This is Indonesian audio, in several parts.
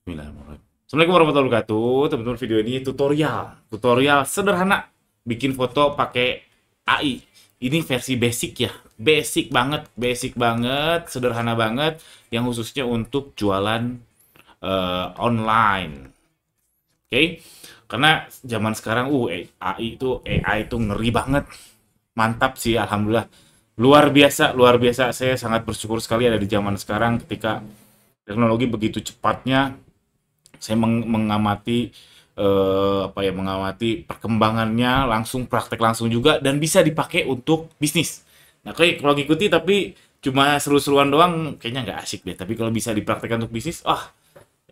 Bismillahirrahmanirrahim. Assalamualaikum warahmatullahi wabarakatuh. Teman-teman, video ini tutorial sederhana bikin foto pakai AI. Ini versi basic ya, basic banget, sederhana banget, yang khususnya untuk jualan online. Oke, karena zaman sekarang AI itu ngeri banget, mantap sih, alhamdulillah, luar biasa. Saya sangat bersyukur sekali ada di zaman sekarang ketika teknologi begitu cepatnya. Saya mengamati mengamati perkembangannya langsung, praktek langsung juga, dan bisa dipakai untuk bisnis. Nah, kayak kalau ngikuti tapi cuma seru-seruan doang kayaknya nggak asik deh. Tapi kalau bisa dipraktekkan untuk bisnis,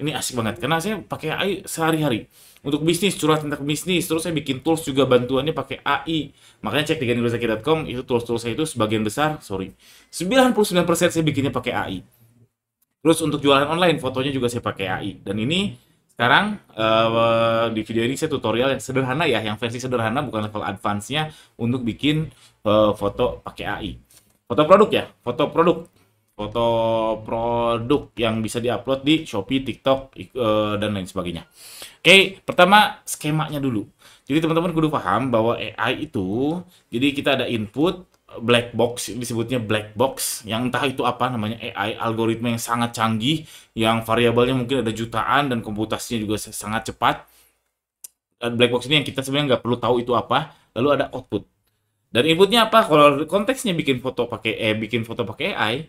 ini asik banget karena saya pakai AI sehari-hari untuk bisnis, curhat tentang bisnis. Terus saya bikin tools juga, bantuannya pakai AI. Makanya cek di ganilwezaki.com, itu tools-tools saya itu sebagian besar, 99% saya bikinnya pakai AI. Terus untuk jualan online, fotonya juga saya pakai AI. Dan ini sekarang di video ini saya tutorial yang sederhana ya, yang versi sederhana, bukan level advance-nya, untuk bikin foto pakai AI. Foto produk ya, foto produk yang bisa diupload di Shopee, TikTok, dan lain sebagainya. Oke, pertama skemanya dulu. Jadi teman-teman kudu paham bahwa AI itu, jadi kita ada input, black box, disebutnya black box, yang entah itu apa namanya, AI, algoritma yang sangat canggih, yang variabelnya mungkin ada jutaan dan komputasinya juga sangat cepat. Dan black box ini yang kita sebenarnya nggak perlu tahu itu apa. Lalu ada output. Dan inputnya apa? Kalau konteksnya bikin foto pakai AI,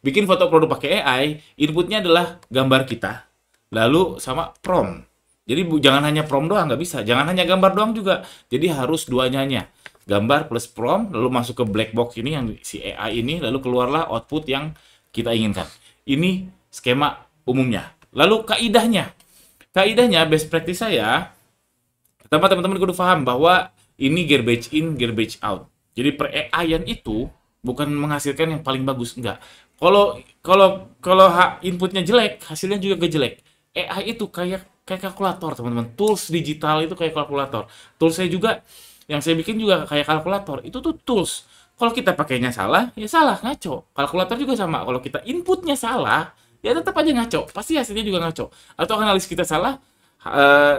bikin foto produk pakai AI, inputnya adalah gambar kita, lalu sama prompt. Jadi jangan hanya prompt doang, nggak bisa. Jangan hanya gambar doang juga. Jadi harus duanya, gambar plus prompt, lalu masuk ke black box ini yang si AI ini, lalu keluarlah output yang kita inginkan. Ini skema umumnya. Lalu kaidahnya best practice saya, pertama teman-teman kudu paham bahwa ini garbage in, garbage out. Jadi per AI-an itu bukan menghasilkan yang paling bagus, enggak. Kalau kalau inputnya jelek, hasilnya juga gak jelek. AI itu kayak kayak kalkulator, teman-teman. Tools digital itu kayak kalkulator. Tools saya juga yang saya bikin juga kayak kalkulator. Itu tuh tools. Kalau kita pakainya salah, ya salah, ngaco. Kalkulator juga sama. Kalau kita inputnya salah, ya tetap aja ngaco. Pasti hasilnya juga ngaco. Atau analis kita salah,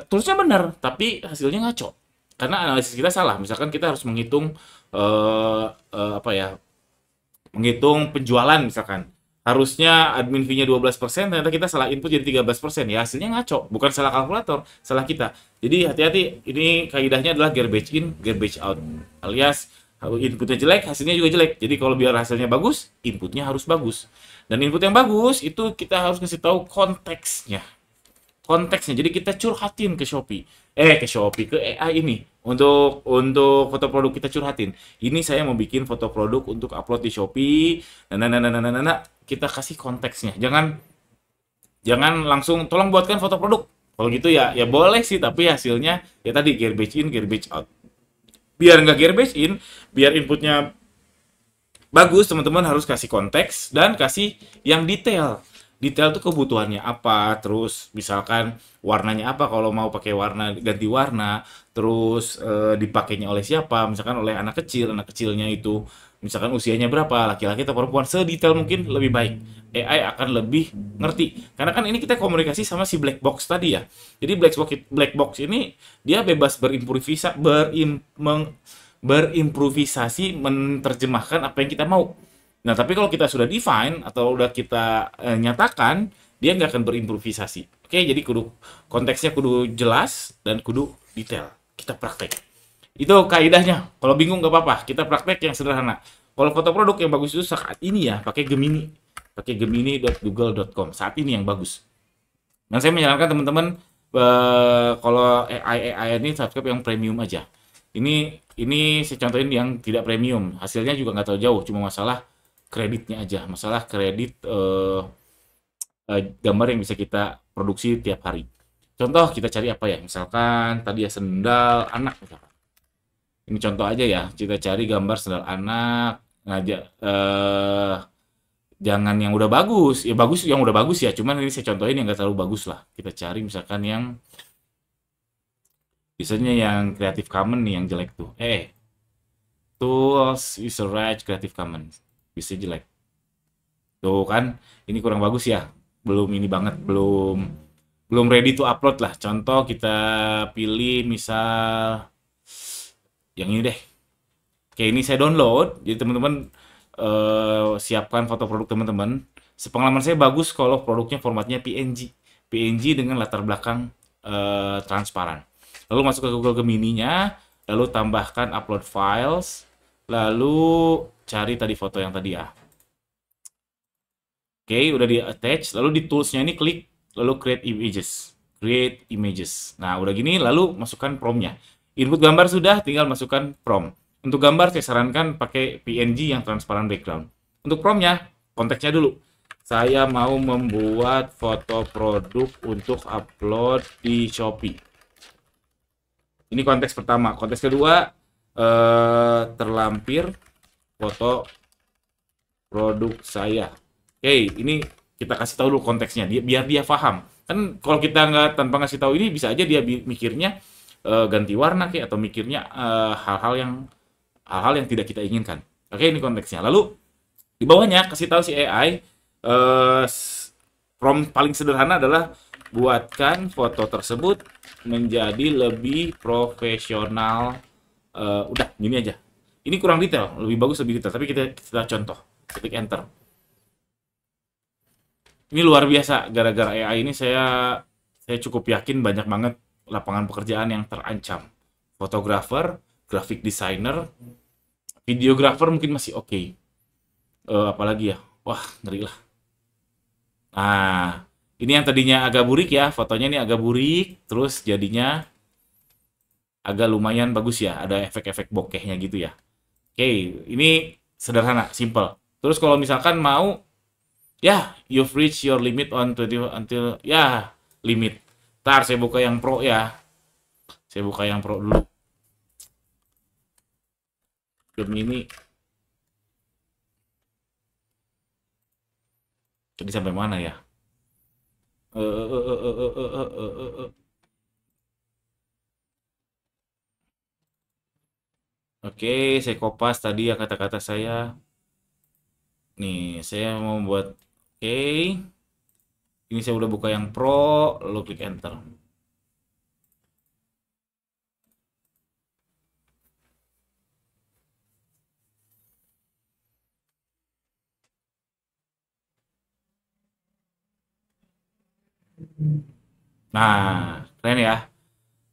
toolsnya benar, tapi hasilnya ngaco. Karena analisis kita salah. Misalkan kita harus menghitung eh, apa ya? Menghitung penjualan misalkan. Harusnya admin fee-nya 12%, ternyata kita salah input jadi 13%. Ya hasilnya ngaco, bukan salah kalkulator, salah kita. Jadi hati-hati, ini kaidahnya adalah garbage in, garbage out. Alias inputnya jelek, hasilnya juga jelek. Jadi kalau biar hasilnya bagus, inputnya harus bagus. Dan input yang bagus itu kita harus kasih tahu konteksnya. Jadi kita curhatin ke ke AI ini, untuk foto produk kita curhatin. Ini saya mau bikin foto produk untuk upload di Shopee. Kita kasih konteksnya. Jangan langsung tolong buatkan foto produk. Kalau gitu ya boleh sih, tapi hasilnya ya tadi garbage in, garbage out. Biar nggak garbage in, biar inputnya bagus, teman-teman harus kasih konteks dan kasih yang detail. Detail tuh kebutuhannya apa, terus misalkan warnanya apa, kalau mau pakai warna ganti warna, terus dipakainya oleh siapa, misalkan oleh anak kecil, anak kecilnya itu misalkan usianya berapa, laki-laki atau perempuan, sedetail mungkin lebih baik. AI akan lebih ngerti. Karena kan ini kita komunikasi sama si black box tadi ya. Jadi black box ini dia bebas berimprovisasi menerjemahkan apa yang kita mau. Nah, tapi kalau kita sudah define atau udah kita nyatakan, dia nggak akan berimprovisasi. Oke, jadi konteksnya kudu jelas dan kudu detail. Kita praktek. Itu kaidahnya. Kalau bingung nggak apa-apa, kita praktek yang sederhana. Kalau foto produk yang bagus itu saat ini ya, pakai Gemini. Pakai gemini.google.com. Saat ini yang bagus. Dan saya menyarankan teman-teman, kalau AI ini subscribe yang premium aja. Ini saya contohin yang tidak premium. Hasilnya juga nggak terlalu jauh, cuma masalah kreditnya aja. Masalah kredit gambar yang bisa kita produksi tiap hari. Contoh kita cari apa ya? Misalkan tadi ya sendal anak misalkan. Ini contoh aja ya. Kita cari gambar sendal anak. Jangan yang udah bagus. Ya bagus yang udah bagus ya. Cuman ini saya contohin yang nggak terlalu bagus lah. Kita cari misalkan yang biasanya yang Creative Commons nih yang jelek tuh. Tools user rights Creative Commons. Bisa jelek. Tuh kan, ini kurang bagus ya. Belum ini banget, belum belum ready to upload lah. Contoh kita pilih misal yang ini deh. Oke, ini saya download. Jadi teman-teman siapkan foto produk teman-teman. Sepengalaman saya bagus kalau produknya formatnya PNG. PNG dengan latar belakang transparan. Lalu masuk ke Google Gemini-nya, lalu tambahkan upload files, lalu cari tadi foto yang tadi ya. Oke, udah di attach, lalu di tools-nya ini klik, lalu create images. Create images. Nah, udah gini, lalu masukkan prompt-nya. Input gambar sudah, tinggal masukkan prompt. Untuk gambar, saya sarankan pakai PNG yang transparan background. Untuk prompt-nya, konteksnya dulu. Saya mau membuat foto produk untuk upload di Shopee. Ini konteks pertama. Konteks kedua, terlampir foto produk saya. Oke, ini kita kasih tahu dulu konteksnya, biar dia paham. Kan kalau kita nggak tanpa ngasih tahu ini, bisa aja dia mikirnya ganti warna kayak atau mikirnya hal-hal yang tidak kita inginkan. Oke, ini konteksnya. Lalu di bawahnya kasih tahu si AI prompt paling sederhana adalah buatkan foto tersebut menjadi lebih profesional. Udah gini aja. Ini kurang detail, lebih bagus lebih detail. Tapi kita contoh, ketik enter. Ini luar biasa. Gara-gara AI ini saya cukup yakin banyak banget lapangan pekerjaan yang terancam. Fotografer, graphic designer, videografer mungkin masih oke. Apalagi ya, wah ngeri lah. Nah, ini yang tadinya agak burik ya, fotonya ini agak burik, terus jadinya agak lumayan bagus ya, ada efek-efek bokehnya gitu ya. Oke, ini sederhana, simple. Terus kalau misalkan mau, ya, you've reached your limit on 20 until, ya, limit. Ntar saya buka yang pro ya. Saya buka yang pro dulu. Gemini. Jadi sampai mana ya? Oke, saya kopas tadi ya kata-kata saya. Nih, saya mau buat oke. Ini saya udah buka yang pro, lalu klik enter. Nah, keren ya.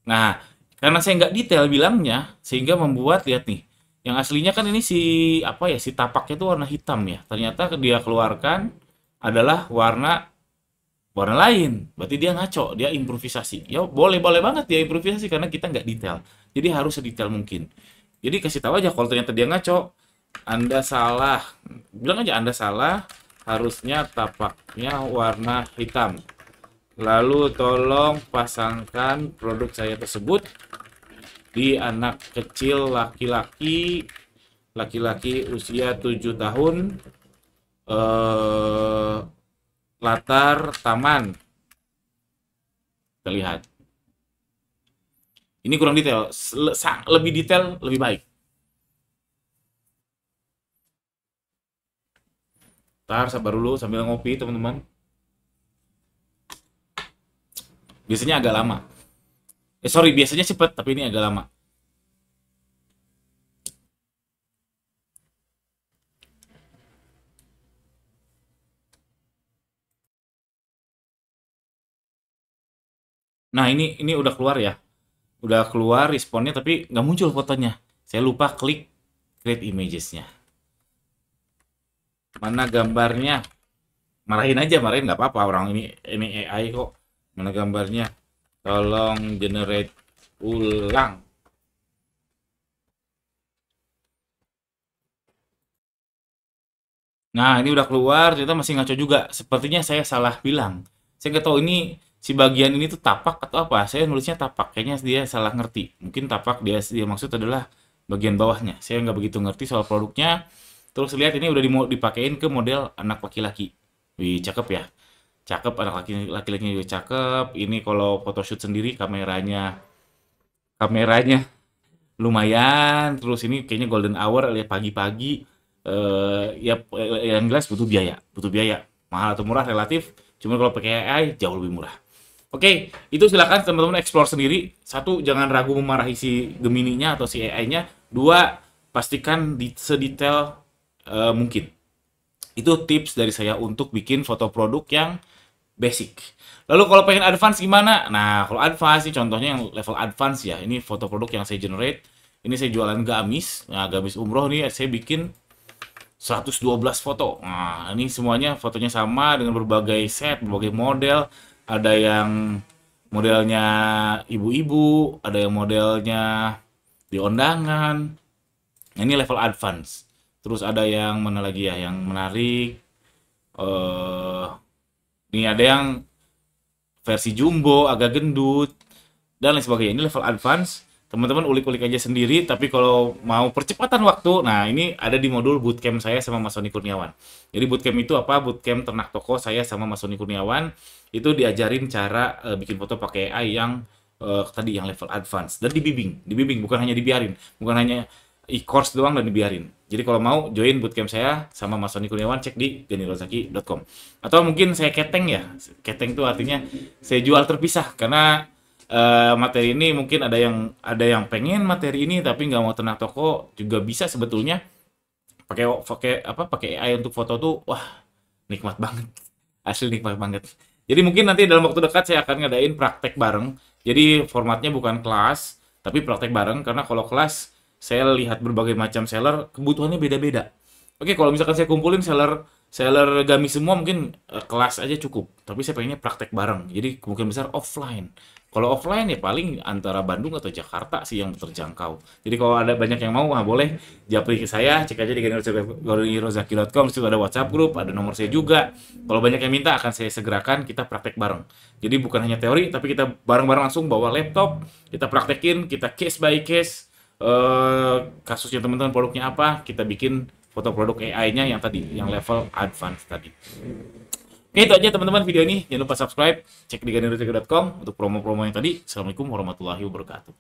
Nah, karena saya nggak detail bilangnya, sehingga membuat lihat nih, yang aslinya kan ini si apa ya si tapaknya itu warna hitam ya. Ternyata dia keluarkan adalah warna lain. Berarti dia ngaco, dia improvisasi. Ya boleh boleh banget dia improvisasi karena kita nggak detail. Jadi harus sedetail mungkin. Jadi kasih tahu aja kalau ternyata dia ngaco, Anda salah. Bilang aja Anda salah, harusnya tapaknya warna hitam. Lalu tolong pasangkan produk saya tersebut di anak kecil laki-laki usia 7 tahun, eh, latar taman. Kita lihat. Ini kurang detail, lebih detail lebih baik. Ntar sabar dulu sambil ngopi teman-teman. Biasanya agak lama. Sorry, biasanya cepet, tapi ini agak lama. Nah, ini udah keluar ya. Udah keluar responnya, tapi nggak muncul fotonya. Saya lupa klik create images-nya. Mana gambarnya? Marahin aja, marahin nggak apa-apa. Orang ini AI kok. Mana gambarnya? Tolong generate ulang. Nah, ini udah keluar, ternyata masih ngaco juga. Sepertinya saya salah bilang. Saya nggak tahu ini si bagian ini tuh tapak atau apa. Saya nulisnya tapak, kayaknya dia salah ngerti. Mungkin tapak dia maksud adalah bagian bawahnya. Saya nggak begitu ngerti soal produknya. Terus lihat ini udah dipakein ke model anak laki-laki. Wih, cakep ya. Cakep, anak laki-lakinya juga cakep. Ini kalau photoshoot sendiri kameranya lumayan. Terus ini kayaknya golden hour lihat pagi-pagi. Ya yang jelas butuh biaya, mahal atau murah relatif. Cuma kalau pakai AI jauh lebih murah. Oke, itu silakan teman-teman explore sendiri. Satu, jangan ragu memarahi si Gemini-nya atau si AI-nya. Dua, pastikan sedetail mungkin. Itu tips dari saya untuk bikin foto produk yang basic. Lalu kalau pengen advance gimana? Nah, kalau advance ini contohnya yang level advance ya. Ini foto produk yang saya generate. Ini saya jualan gamis. Nah, gamis umroh nih saya bikin 112 foto. Nah, ini semuanya fotonya sama dengan berbagai set, berbagai model. Ada yang modelnya ibu-ibu, ada yang modelnya di undangan. Nah, ini level advance. Terus ada yang mana lagi ya, yang menarik. eh ini ada yang versi jumbo, agak gendut, dan lain sebagainya. Ini level advance. Teman-teman ulik-ulik aja sendiri, tapi kalau mau percepatan waktu, nah ini ada di modul bootcamp saya sama Mas Sony Kurniawan. Jadi bootcamp itu apa? Bootcamp ternak toko saya sama Mas Sony Kurniawan. Itu diajarin cara bikin foto pakai AI yang tadi yang level advance. Dan dibimbing, bukan hanya dibiarin. Bukan hanya e-course doang dan dibiarin. Jadi kalau mau join bootcamp saya sama Mas Sony Kurniawan, cek di ganirozaki.com. Atau mungkin saya keteng ya. Keteng itu artinya saya jual terpisah, karena materi ini mungkin ada yang pengen materi ini tapi nggak mau ternak toko juga bisa sebetulnya. Pakai AI untuk foto tuh wah nikmat banget, asli nikmat banget. Jadi mungkin nanti dalam waktu dekat saya akan ngadain praktek bareng. Jadi formatnya bukan kelas tapi praktek bareng, karena kalau kelas saya lihat berbagai macam seller kebutuhannya beda-beda. Oke, kalau misalkan saya kumpulin seller gamis semua mungkin kelas aja cukup. Tapi saya pengennya praktek bareng. Jadi kemungkinan besar offline. Kalau offline ya paling antara Bandung atau Jakarta sih yang terjangkau. Jadi kalau ada banyak yang mau, boleh japri ke saya, cek aja di ganirozaki.com, situ ada WhatsApp grup, ada nomor saya juga. Kalau banyak yang minta akan saya segerakan, kita praktek bareng. Jadi bukan hanya teori, tapi kita bareng-bareng langsung bawa laptop, kita praktekin, kita case by case, kasusnya teman-teman produknya apa, kita bikin foto produk AI-nya yang tadi, yang level advance tadi. Oke, itu aja teman-teman video ini. Jangan lupa subscribe, cek di ganirozaki.com untuk promo-promo yang tadi. Assalamualaikum warahmatullahi wabarakatuh.